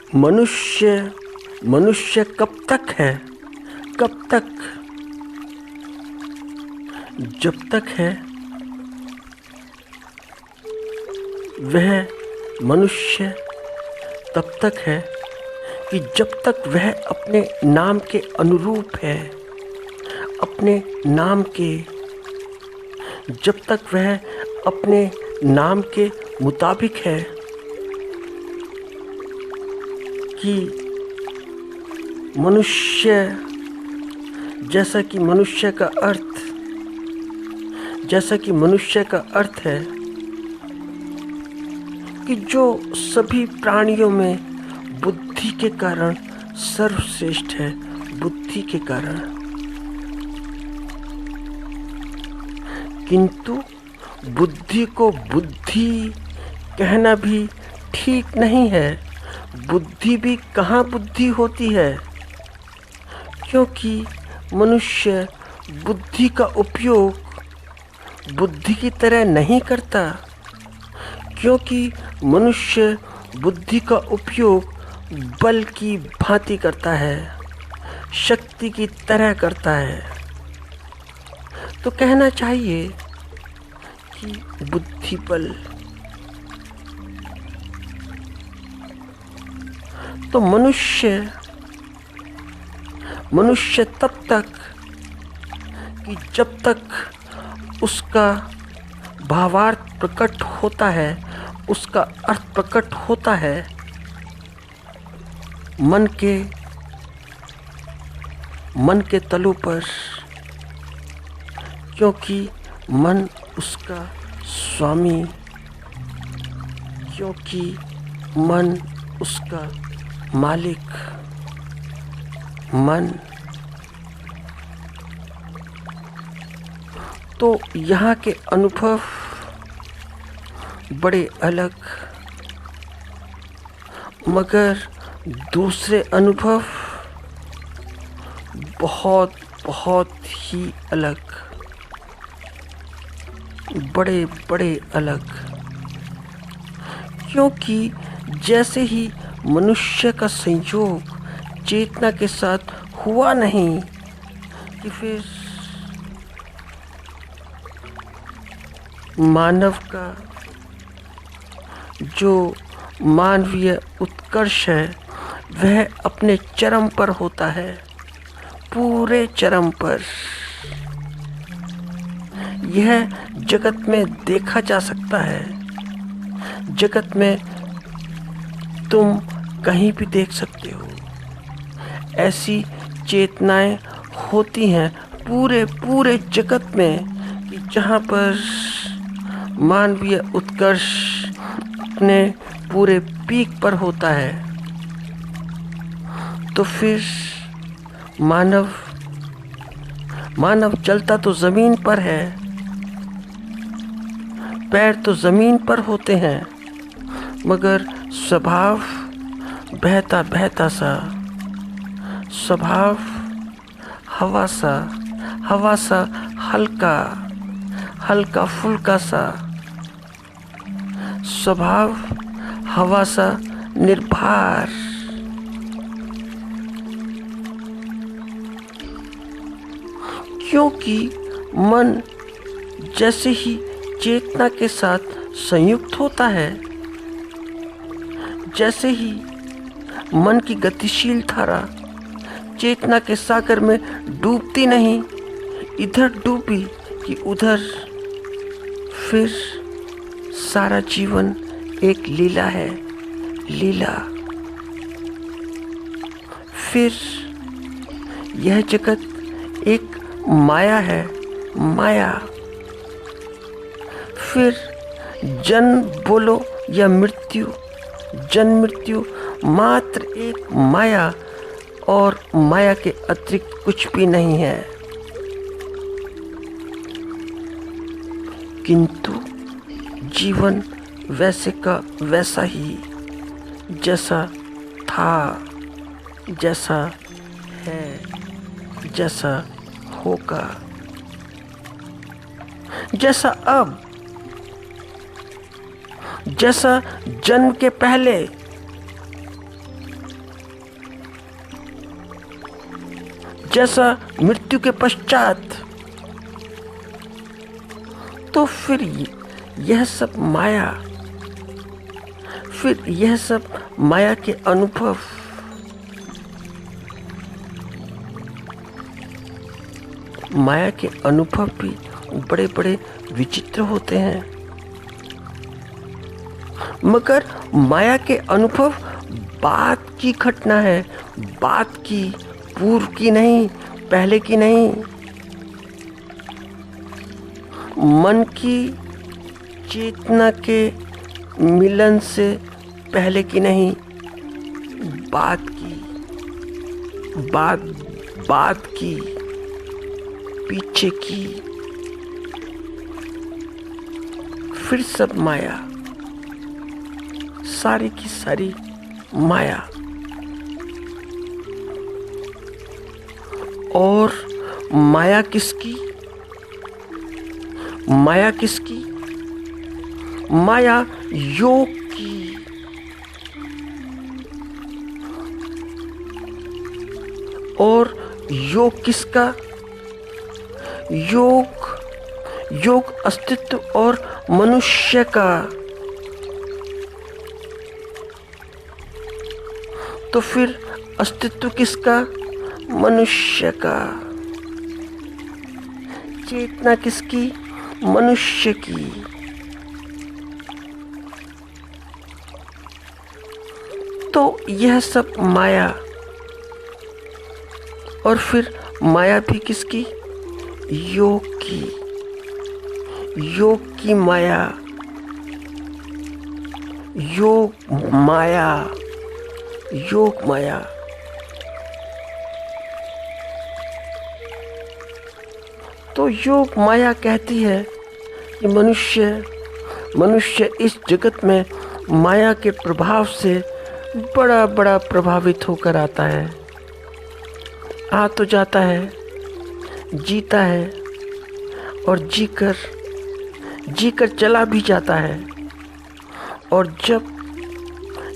मनुष्य मनुष्य कब तक है? कब तक? जब तक है वह मनुष्य तब तक है कि जब तक वह अपने नाम के अनुरूप है, अपने नाम के, जब तक वह अपने नाम के मुताबिक है कि मनुष्य, जैसा कि मनुष्य का अर्थ है कि जो सभी प्राणियों में बुद्धि के कारण सर्वश्रेष्ठ है, बुद्धि के कारण। किंतु बुद्धि को बुद्धि कहना भी ठीक नहीं है। बुद्धि भी कहाँ बुद्धि होती है, क्योंकि मनुष्य बुद्धि का उपयोग बुद्धि की तरह नहीं करता, क्योंकि मनुष्य बुद्धि का उपयोग बल की भांति करता है, शक्ति की तरह करता है। तो कहना चाहिए कि बुद्धि बल। तो मनुष्य तब तक कि जब तक उसका भावार्थ प्रकट होता है, उसका अर्थ प्रकट होता है मन के तलों पर, क्योंकि मन उसका स्वामी, क्योंकि मन उसका मालिक। मन तो यहाँ के अनुभव बड़े अलग, मगर दूसरे अनुभव बहुत बहुत ही अलग, बड़े बड़े अलग। क्योंकि जैसे ही मनुष्य का संयोग चेतना के साथ हुआ नहीं कि फिर मानव का जो मानवीय उत्कर्ष है वह अपने चरम पर होता है, पूरे चरम पर। यह जगत में देखा जा सकता है, जगत में तुम कहीं भी देख सकते हो। ऐसी चेतनाएं होती हैं पूरे जगत में कि जहाँ पर मानवीय उत्कर्ष अपने पूरे पीक पर होता है। तो फिर मानव चलता तो जमीन पर है, पैर तो जमीन पर होते हैं, मगर स्वभाव बहता सा, स्वभाव हवा सा हल्का फुल्का सा, स्वभाव हवा सा निर्भर। क्योंकि मन जैसे ही चेतना के साथ संयुक्त होता है, जैसे ही मन की गतिशील धारा चेतना के सागर में डूबती नहीं, इधर डूबी कि उधर, फिर सारा जीवन एक लीला है, लीला। फिर यह जगत एक माया है, माया। फिर जन्म बोलो या मृत्यु, जन्म मृत्यु मात्र एक माया, और माया के अतिरिक्त कुछ भी नहीं है। किंतु जीवन वैसे का वैसा ही, जैसा था, जैसा है, जैसा होगा, जैसा अब, जैसा जन्म के पहले, जैसा मृत्यु के पश्चात। तो फिर यह सब माया, फिर यह सब माया के अनुभव, माया के अनुभव भी बड़े बड़े विचित्र होते हैं। मगर माया के अनुभव बाद की घटना है, बाद की, पूर्व की नहीं, पहले की नहीं। मन की चेतना के मिलन से पहले की नहीं, बाद की, बाद की, पीछे की। फिर सब माया, सारी की सारी माया। और माया किसकी? माया किसकी? माया योग की। और योग किसका? योग अस्तित्व और मनुष्य का। तो फिर अस्तित्व किसका? मनुष्य का। चेतना किसकी? मनुष्य की। तो यह सब माया। और फिर माया भी किसकी? योग की। योग की माया, योग माया, योग माया। तो योग माया कहती है कि मनुष्य इस जगत में माया के प्रभाव से बड़ा बड़ा प्रभावित होकर आता है। आ तो जाता है, जीता है और जीकर चला भी जाता है। और जब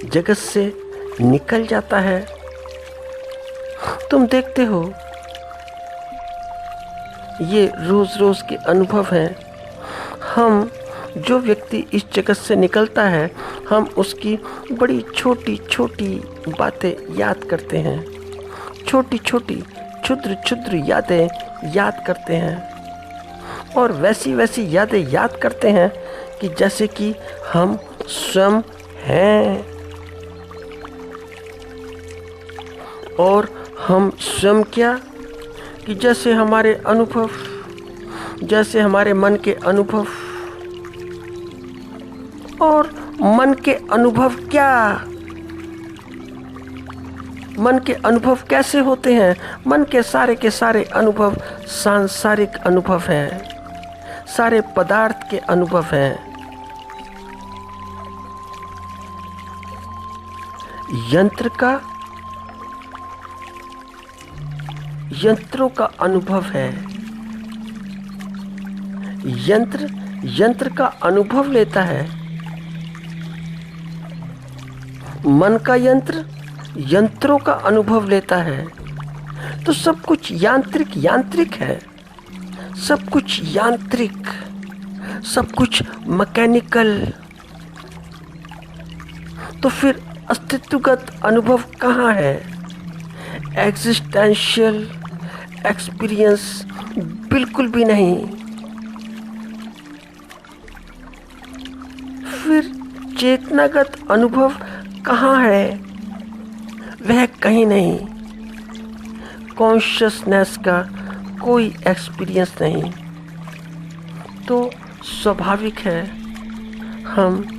जगत से निकल जाता है, तुम देखते हो, ये रोज रोज के अनुभव हैं। हम, जो व्यक्ति इस जगत से निकलता है, हम उसकी बड़ी छोटी छोटी बातें याद करते हैं, छोटी छोटी क्षुद्र यादें याद करते हैं। और वैसी वैसी यादें याद करते हैं कि जैसे कि हम स्वयं हैं। और हम स्वयं क्या? कि जैसे हमारे अनुभव, जैसे हमारे मन के अनुभव। और मन के अनुभव क्या? मन के अनुभव कैसे होते हैं? मन के सारे अनुभव सांसारिक अनुभव हैं, सारे पदार्थ के अनुभव हैं। यंत्रों का अनुभव है। यंत्र का अनुभव लेता है। मन का यंत्रों का अनुभव लेता है। तो सब कुछ यांत्रिक है, सब कुछ यांत्रिक, सब कुछ मैकेनिकल। तो फिर अस्तित्वगत अनुभव कहाँ है? एग्जिस्टेंशियल एक्सपीरियंस बिल्कुल भी नहीं। फिर चेतनागत अनुभव कहाँ है? वह कहीं नहीं। कॉन्शियसनेस का कोई एक्सपीरियंस नहीं। तो स्वाभाविक है हम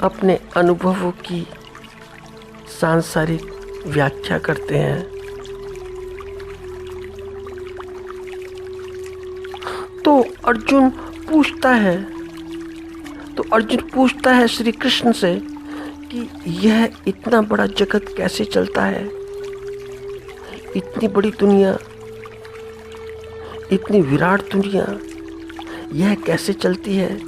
अपने अनुभवों की सांसारिक व्याख्या करते हैं। तो अर्जुन पूछता है श्री कृष्ण से कि यह इतना बड़ा जगत कैसे चलता है? इतनी बड़ी दुनिया, इतनी विराट दुनिया, यह कैसे चलती है?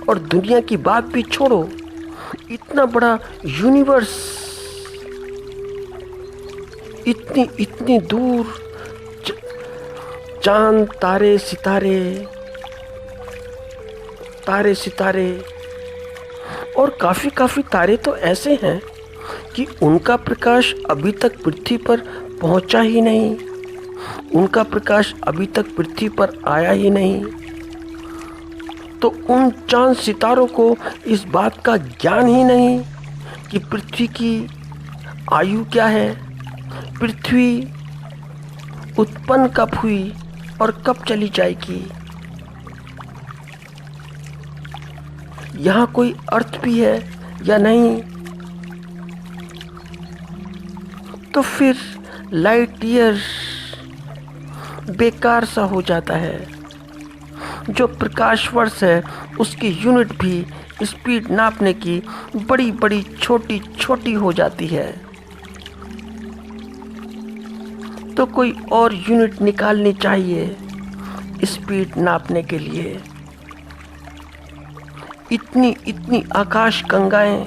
और दुनिया की बात भी छोड़ो, इतना बड़ा यूनिवर्स, इतनी इतनी दूर चांद तारे सितारे, तारे सितारे, और काफ़ी तारे तो ऐसे हैं कि उनका प्रकाश अभी तक पृथ्वी पर पहुंचा ही नहीं, उनका प्रकाश अभी तक पृथ्वी पर आया ही नहीं। तो उन चांद सितारों को इस बात का ज्ञान ही नहीं कि पृथ्वी की आयु क्या है, पृथ्वी उत्पन्न कब हुई और कब चली जाएगी। यहाँ कोई अर्थ भी है या नहीं। तो फिर लाइट ईयर बेकार सा हो जाता है। जो प्रकाश वर्ष है उसकी यूनिट भी स्पीड नापने की बड़ी बड़ी छोटी छोटी हो जाती है। तो कोई और यूनिट निकालनी चाहिए स्पीड नापने के लिए। इतनी इतनी आकाश गंगाएं।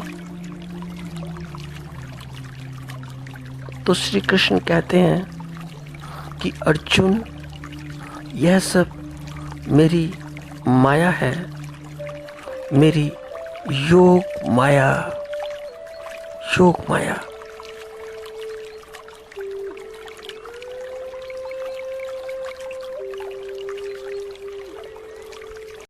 तो श्री कृष्ण कहते हैं कि अर्जुन, यह सब मेरी माया है, मेरी योग माया, योग माया।